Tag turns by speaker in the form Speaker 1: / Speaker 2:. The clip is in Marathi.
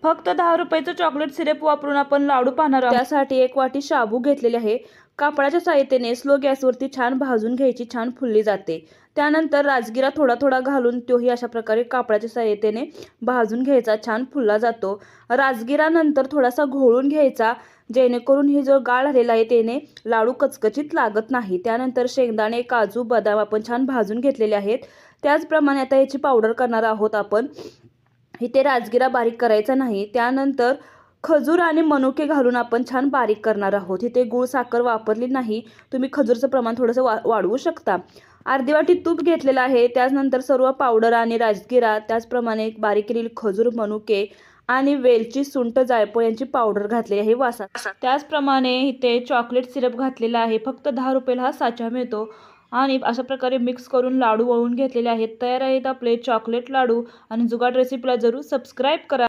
Speaker 1: फक्त 10 रुपयाचं चॉकलेट सिरप वापरून आपण लाडू पाहणार आहोत। त्यासाठी 1 वाटी शाबू घेतलेले आहे। कापडाच्या सहाय्याने स्लो गॅसवरती छान भाजून घ्यायची, छान फुलली जाते। त्यानंतर राजगिरा थोडा थोडा घालून तोही अशा प्रकारे कापडाच्या सहाय्याने भाजून घ्यायचा, छान फुलला जातो। राजगिरा नंतर थोडासा घोळून घ्यायचा, जेणेकरून ही जो गाळ आलेला आहे त्याने लाडू कचकचित लागत नाही। त्यानंतर शेंगदाणे, काजू, बदाम आपण छान भाजून घेतलेले आहेत। त्याचप्रमाणे आता याची पावडर करणार आहोत आपण। इथे राजगिरा बारीक करायचा नाही। त्यानंतर खजूर आणि मनुके घालून आपण छान बारीक करणार आहोत। इथे गूळ साखर वापरली नाही, तुम्ही खजूरचं प्रमाण थोडंसं वाढवू शकता। अर्धी वाटी तूप घेतलेलं आहे। त्यानंतर सर्व पावडर आणि राजगिरा, त्याचप्रमाणे बारीक केलेली खजूर, मनुके आणि वेलची, सुंठ, जायफळ यांची पावडर घातलेली आहे वासात। त्याचप्रमाणे इथे चॉकलेट सिरप घातलेला आहे। फक्त 10 रुपयाला हा साचा मिळतो आणि अशा प्रकारे मिक्स करून लाडू वळून घेतलेले आहेत। तयार आहेत आपले चॉकलेट लाडू। आणि जुगाड रेसिपीला जरूर सबस्क्राईब करा।